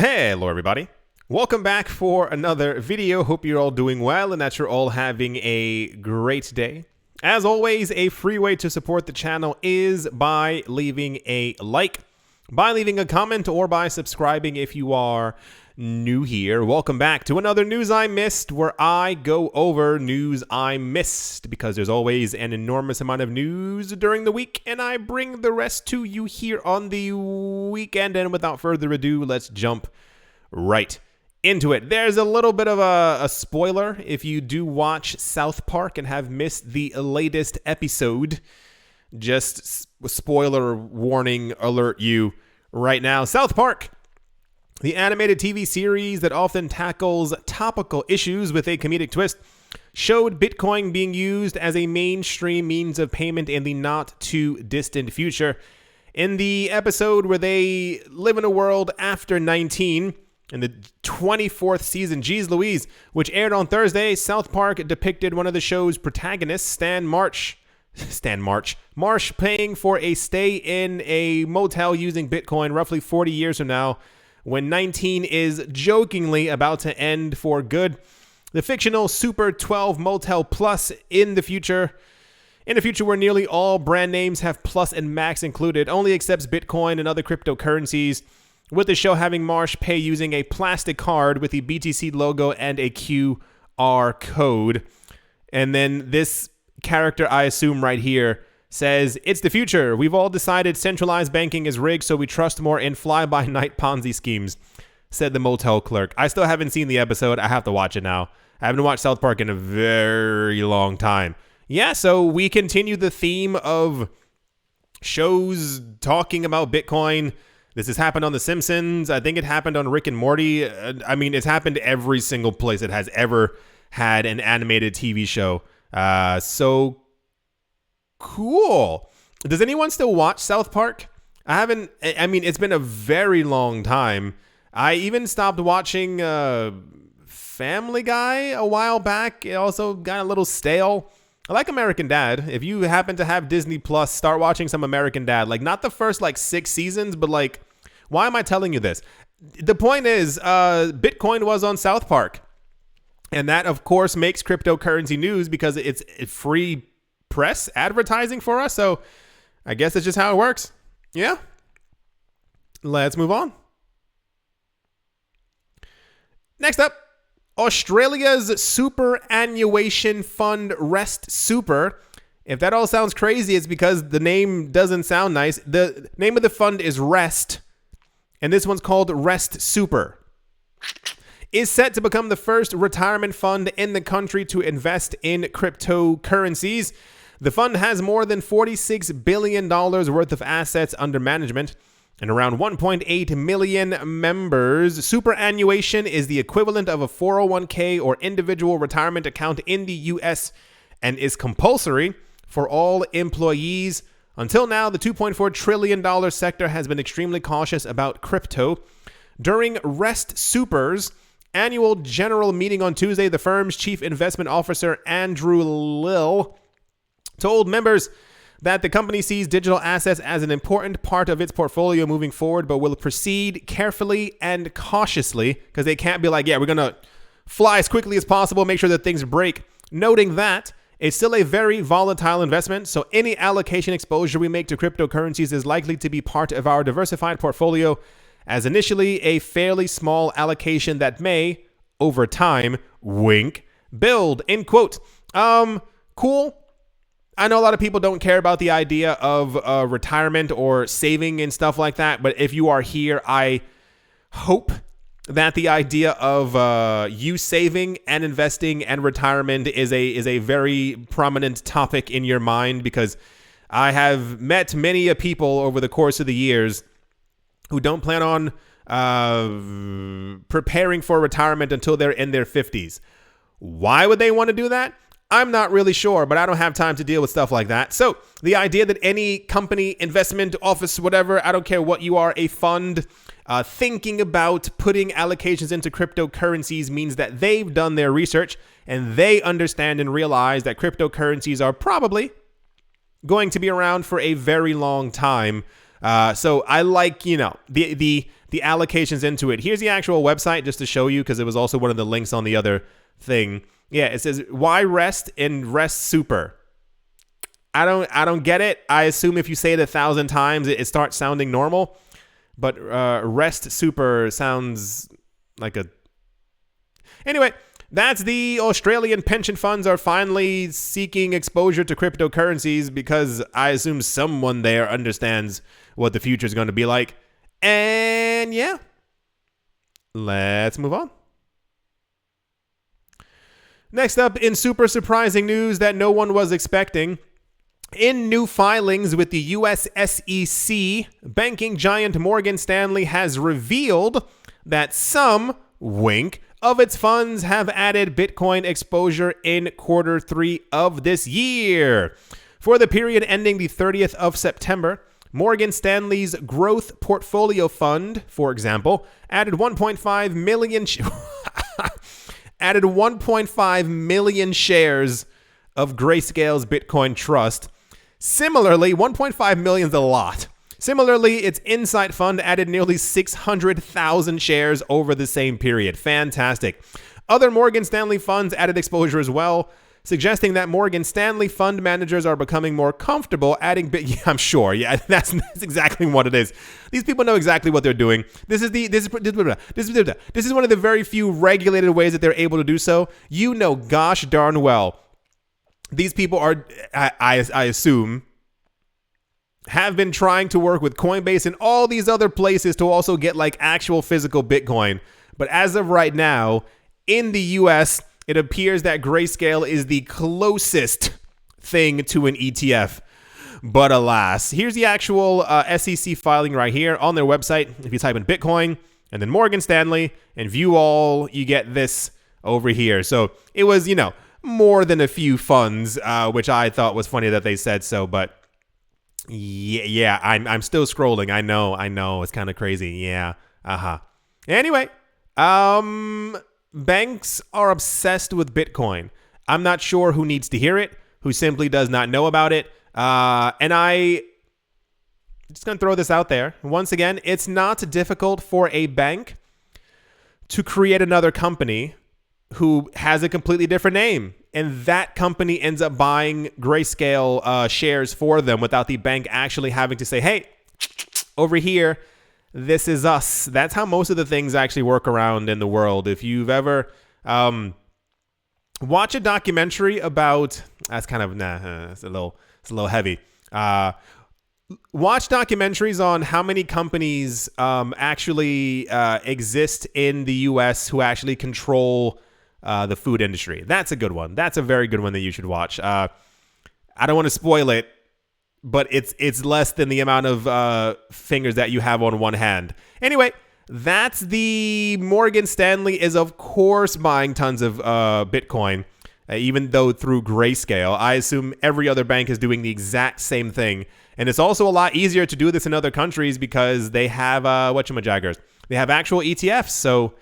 Hello everybody, welcome back for another video. Hope you're all doing well and that you're all having a great day. As always, a free way to support the channel is by leaving a like, by leaving a comment, or by subscribing if you are new here. Welcome back to another News I Missed, where I go over news I missed, because there's always an enormous amount of news during the week, and I bring the rest to you here on the weekend. And without further ado, let's jump right into it. There's a little bit of a spoiler if you do watch South Park and have missed the latest episode. Just spoiler warning alert you right now. South Park, the animated TV series that often tackles topical issues with a comedic twist, showed Bitcoin being used as a mainstream means of payment in the not-too-distant future. In the episode where they live in a world after 19, in the 24th season, Jeez Louise, which aired on Thursday, South Park depicted one of the show's protagonists, Marsh, paying for a stay in a motel using Bitcoin roughly 40 years from now, when 19 is jokingly about to end for good. The fictional Super 12 Motel Plus in a future where nearly all brand names have plus and max included, only accepts Bitcoin and other cryptocurrencies, with the show having Marsh pay using a plastic card with the BTC logo and a QR code. And then this character, I assume right here, says, "It's the future. We've all decided centralized banking is rigged, so we trust more in fly-by-night Ponzi schemes," said the motel clerk. I still haven't seen the episode. I have to watch it now. I haven't watched South Park in a very long time. Yeah, so we continue the theme of shows talking about Bitcoin. This has happened on The Simpsons. I think it happened on Rick and Morty. I mean, it's happened every single place it has ever had an animated TV show. So cool. Does anyone still watch South Park? I haven't. I mean, it's been a very long time. I even stopped watching Family Guy a while back. It also got a little stale. I like American Dad. If you happen to have Disney Plus, start watching some American Dad. Like, not the first 6 seasons, but why am I telling you this? The point is, Bitcoin was on South Park. And that, of course, makes cryptocurrency news because it's free press advertising for us. So I guess it's just how it works. Yeah. Let's move on. Next up, Australia's superannuation fund Rest Super. If that all sounds crazy, it's because the name doesn't sound nice. The name of the fund is Rest, and this one's called Rest Super. Is set to become the first retirement fund in the country to invest in cryptocurrencies. The fund has more than $46 billion worth of assets under management and around 1.8 million members. Superannuation is the equivalent of a 401k or individual retirement account in the US and is compulsory for all employees. Until now, the $2.4 trillion sector has been extremely cautious about crypto. During Rest Super's annual general meeting on Tuesday, the firm's chief investment officer, Andrew Lill, told members that the company sees digital assets as an important part of its portfolio moving forward, but will proceed carefully and cautiously, because they can't be like, yeah, we're going to fly as quickly as possible, make sure that things break. Noting that it's still a very volatile investment, so any allocation exposure we make to cryptocurrencies is likely to be part of our diversified portfolio, as initially a fairly small allocation that may, over time, wink, build, end quote. Cool. I know a lot of people don't care about the idea of retirement or saving and stuff like that, but if you are here, I hope that the idea of you saving and investing and retirement is a very prominent topic in your mind, because I have met many people over the course of the years who don't plan on preparing for retirement until they're in their 50s. Why would they want to do that? I'm not really sure, but I don't have time to deal with stuff like that. So the idea that any company, investment, office, whatever, I don't care what you are, a fund, thinking about putting allocations into cryptocurrencies means that they've done their research and they understand and realize that cryptocurrencies are probably going to be around for a very long time. So I like, the the allocations into it. Here's the actual website just to show you, because it was also one of the links on the other thing. Yeah, it says why rest in rest super. I don't get it. I assume if you say it 1,000 times, it starts sounding normal. But rest super sounds like a... Anyway, that's the Australian pension funds are finally seeking exposure to cryptocurrencies because I assume someone there understands what the future is going to be like. And yeah, let's move on. Next up, in super surprising news that no one was expecting, in new filings with the US SEC, banking giant Morgan Stanley has revealed that some, wink, of its funds have added Bitcoin exposure in quarter 3 of this year. For the period ending the 30th of September, Morgan Stanley's Growth Portfolio Fund, for example, added 1.5 million added 1.5 million shares of Grayscale's Bitcoin Trust. Similarly, 1.5 million is a lot. Similarly, its Insight Fund added nearly 600,000 shares over the same period. Fantastic. Other Morgan Stanley funds added exposure as well, suggesting that Morgan Stanley fund managers are becoming more comfortable adding Yeah, I'm sure. Yeah, that's exactly what it is. These people know exactly what they're doing. This is one of the very few regulated ways that they're able to do so. You know, gosh darn well, these people are, I assume, have been trying to work with Coinbase and all these other places to also get like actual physical Bitcoin. But as of right now, in the US, it appears that Grayscale is the closest thing to an ETF. But alas, here's the actual SEC filing right here on their website. If you type in Bitcoin and then Morgan Stanley and view all, you get this over here. So it was, more than a few funds, which I thought was funny that they said so. But yeah, I'm still scrolling. I know, it's kind of crazy. Yeah, Anyway, banks are obsessed with Bitcoin. I'm not sure who needs to hear it, who simply does not know about it. And I'm just going to throw this out there. Once again, it's not difficult for a bank to create another company who has a completely different name. And that company ends up buying Grayscale shares for them without the bank actually having to say, hey, over here, this is us. That's how most of the things actually work around in the world. If you've ever watch a documentary about, that's kind of, it's a little heavy. Watch documentaries on how many companies actually exist in the U.S. who actually control the food industry. That's a good one. That's a very good one that you should watch. I don't want to spoil it, but it's less than the amount of fingers that you have on one hand. Anyway, that's the Morgan Stanley is, of course, buying tons of Bitcoin, even though through Grayscale. I assume every other bank is doing the exact same thing. And it's also a lot easier to do this in other countries because they have, whatchamajaggers, they have actual ETFs. So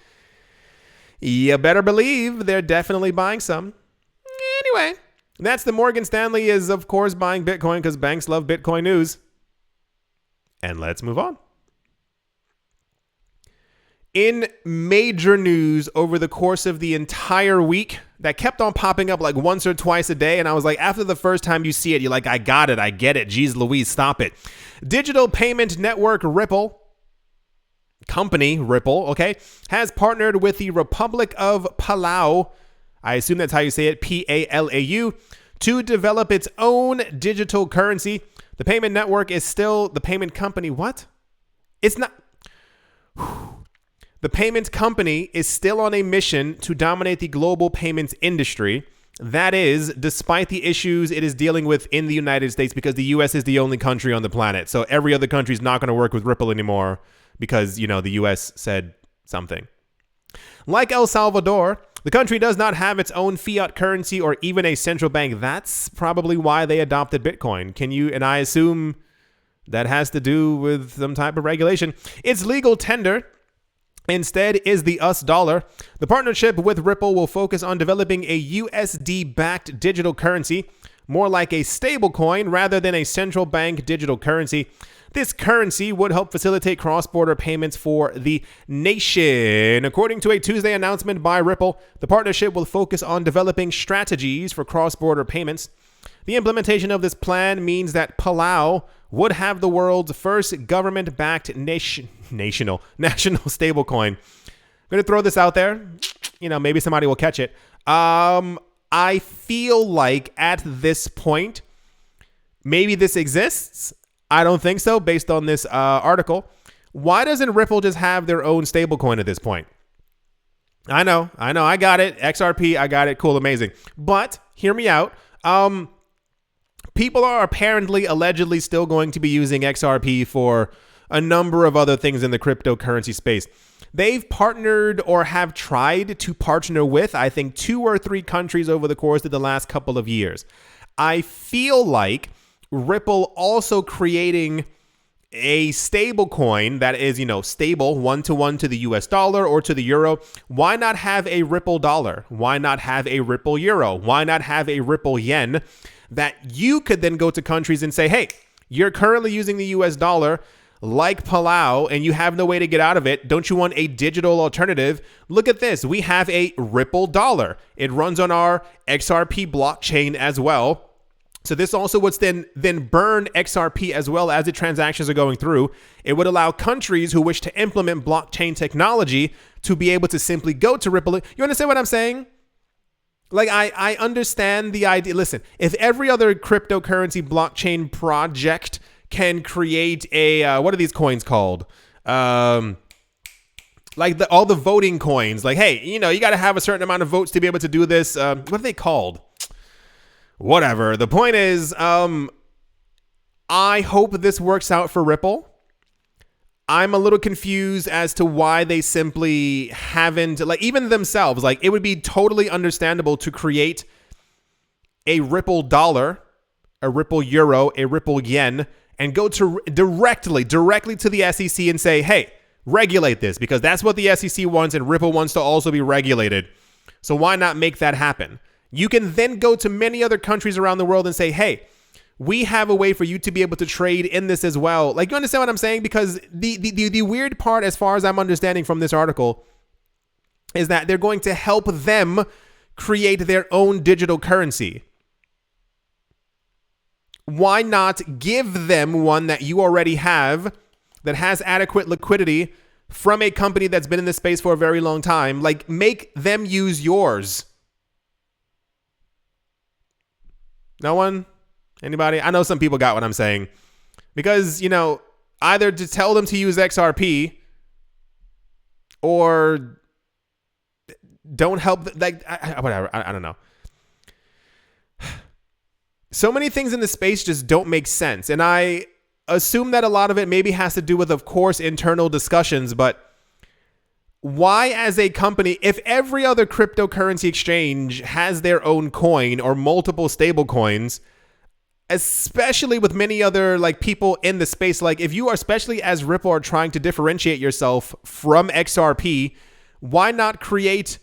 you better believe they're definitely buying some. Anyway, that's the Morgan Stanley is, of course, buying Bitcoin because banks love Bitcoin news. And let's move on. In major news over the course of the entire week that kept on popping up like once or twice a day. And I was like, after the first time you see it, you're like, I got it. I get it. Jeez Louise, stop it. Digital payment network Ripple, company Ripple, okay, has partnered with the Republic of Palau, I assume that's how you say it, Palau, to develop its own digital currency. The payment network is still the payment company. What? It's not. The payment company is still on a mission to dominate the global payments industry. That is, despite the issues it is dealing with in the United States, because the U.S. is the only country on the planet. So every other country is not going to work with Ripple anymore because, the U.S. said something. Like El Salvador, the country does not have its own fiat currency or even a central bank. That's probably why they adopted Bitcoin. And I assume that has to do with some type of regulation. Its legal tender instead is the US dollar. The partnership with Ripple will focus on developing a USD-backed digital currency, more like a stablecoin rather than a central bank digital currency. This currency would help facilitate cross-border payments for the nation. According to a Tuesday announcement by Ripple, the partnership will focus on developing strategies for cross-border payments. The implementation of this plan means that Palau would have the world's first government-backed national stablecoin. I'm going to throw this out there. Maybe somebody will catch it. I feel like at this point, maybe this exists. I don't think so based on this article. Why doesn't Ripple just have their own stablecoin at this point? I know. I got it. XRP, I got it. Cool, amazing. But hear me out. People are allegedly still going to be using XRP for a number of other things in the cryptocurrency space. They've partnered or have tried to partner with, I think, 2 or 3 countries over the course of the last couple of years. I feel like Ripple also creating a stable coin that is, stable 1-to-1 to the US dollar or to the euro. Why not have a Ripple dollar? Why not have a Ripple euro? Why not have a Ripple yen that you could then go to countries and say, hey, you're currently using the US dollar like Palau and you have no way to get out of it. Don't you want a digital alternative? Look at this. We have a Ripple dollar. It runs on our XRP blockchain as well. So this also would then burn XRP as well as the transactions are going through. It would allow countries who wish to implement blockchain technology to be able to simply go to Ripple. You understand what I'm saying? Like, I understand the idea. Listen, if every other cryptocurrency blockchain project can create a, what are these coins called? Like all the voting coins. Like, hey, you got to have a certain amount of votes to be able to do this. What are they called? Whatever. The point is, I hope this works out for Ripple. I'm a little confused as to why they simply haven't, even themselves, it would be totally understandable to create a Ripple dollar, a Ripple euro, a Ripple yen, and go to directly to the SEC and say, hey, regulate this, because that's what the SEC wants and Ripple wants to also be regulated. So why not make that happen? You can then go to many other countries around the world and say, hey, we have a way for you to be able to trade in this as well. You understand what I'm saying? Because the weird part, as far as I'm understanding from this article, is that they're going to help them create their own digital currency. Why not give them one that you already have that has adequate liquidity from a company that's been in this space for a very long time? Make them use yours. No one? Anybody? I know some people got what I'm saying. Because, either to tell them to use XRP or don't help. Whatever. I don't know. So many things in the space just don't make sense. And I assume that a lot of it maybe has to do with, of course, internal discussions. But why, as a company, if every other cryptocurrency exchange has their own coin or multiple stable coins, especially with many other people in the space, if you are, especially as Ripple, are trying to differentiate yourself from XRP, why not create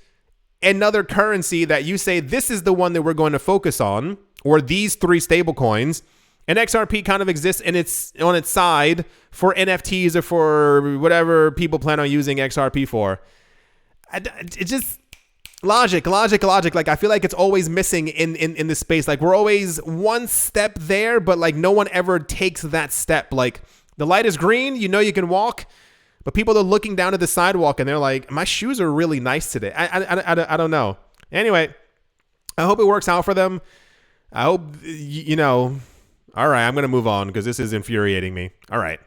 another currency that you say, this is the one that we're going to focus on, or these 3 stable coins, and XRP kind of exists and it's on its side for NFTs or for whatever people plan on using XRP for. It just logic. I feel like it's always missing in this space. We're always one step there, but no one ever takes that step. The light is green, you can walk, but people are looking down at the sidewalk and they're like, my shoes are really nice today. I don't know. Anyway, I hope it works out for them. I hope, all right, I'm going to move on because this is infuriating me. All right.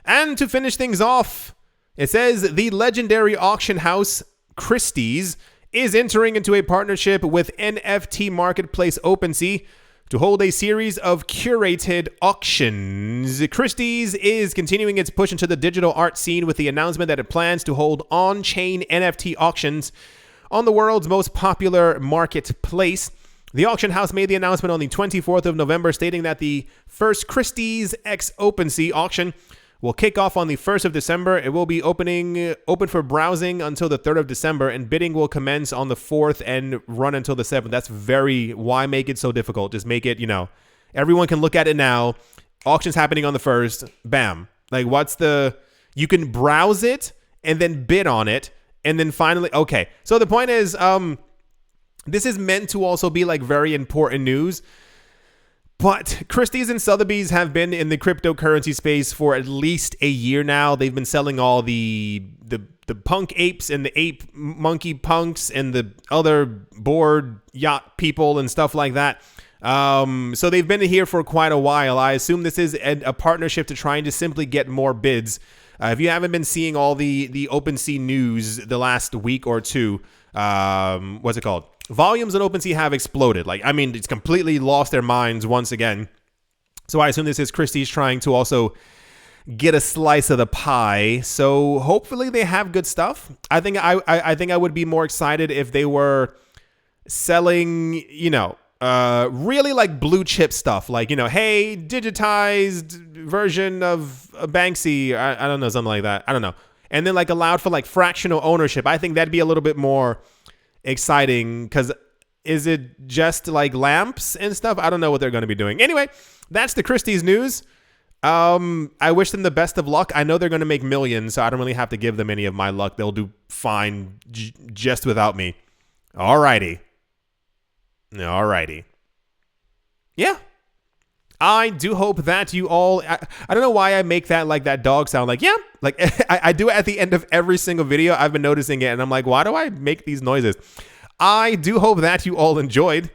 And to finish things off, it says the legendary auction house Christie's is entering into a partnership with NFT marketplace OpenSea to hold a series of curated auctions. Christie's is continuing its push into the digital art scene with the announcement that it plans to hold on-chain NFT auctions on the world's most popular marketplace. The auction house made the announcement on the 24th of November, stating that the first Christie's X OpenSea auction will kick off on the 1st of December. It will be open for browsing until the 3rd of December, and bidding will commence on the 4th and run until the 7th. Why make it so difficult? Just make it, everyone can look at it now. auction's happening on the 1st. Bam. Like, you can browse it and then bid on it. And then finally, okay. So the point is, this is meant to also be like very important news. But Christie's and Sotheby's have been in the cryptocurrency space for at least a year now. They've been selling all the punk apes and the ape monkey punks and the other bored yacht people and stuff like that. So they've been here for quite a while. I assume this is a partnership to trying to simply get more bids. If you haven't been seeing all the OpenSea news the last week or two, what's it called? Volumes on OpenSea have exploded. Like, I mean, it's completely lost their minds once again. So I assume this is Christie's trying to also get a slice of the pie. So hopefully they have good stuff. I think I would be more excited if they were selling, really like blue chip stuff. Like, hey, digitized version of Banksy. I don't know, something like that. I don't know. And then like allowed for like fractional ownership. I think that'd be a little bit more exciting, because is it just like lamps and stuff? I don't know what they're going to be doing. Anyway, that's the Christie's news. I wish them the best of luck. I know they're going to make millions, so I don't really have to give them any of my luck. They'll do fine just without me. Alrighty. Yeah. I do hope that you all, I don't know why I make that like that dog sound, like, yeah, like I do it at the end of every single video. I've been noticing it, and I'm like, why do I make these noises? I do hope that you all enjoyed.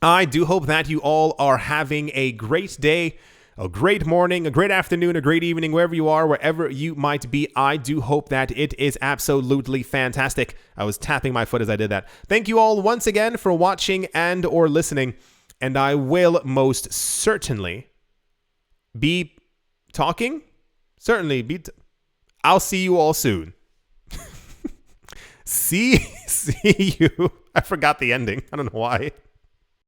I do hope that you all are having a great day, a great morning, a great afternoon, a great evening, wherever you are, wherever you might be. I do hope that it is absolutely fantastic. I was tapping my foot as I did that. Thank you all once again for watching and or listening. And I will most certainly be talking. I'll see you all soon. See you. I forgot the ending. I don't know why.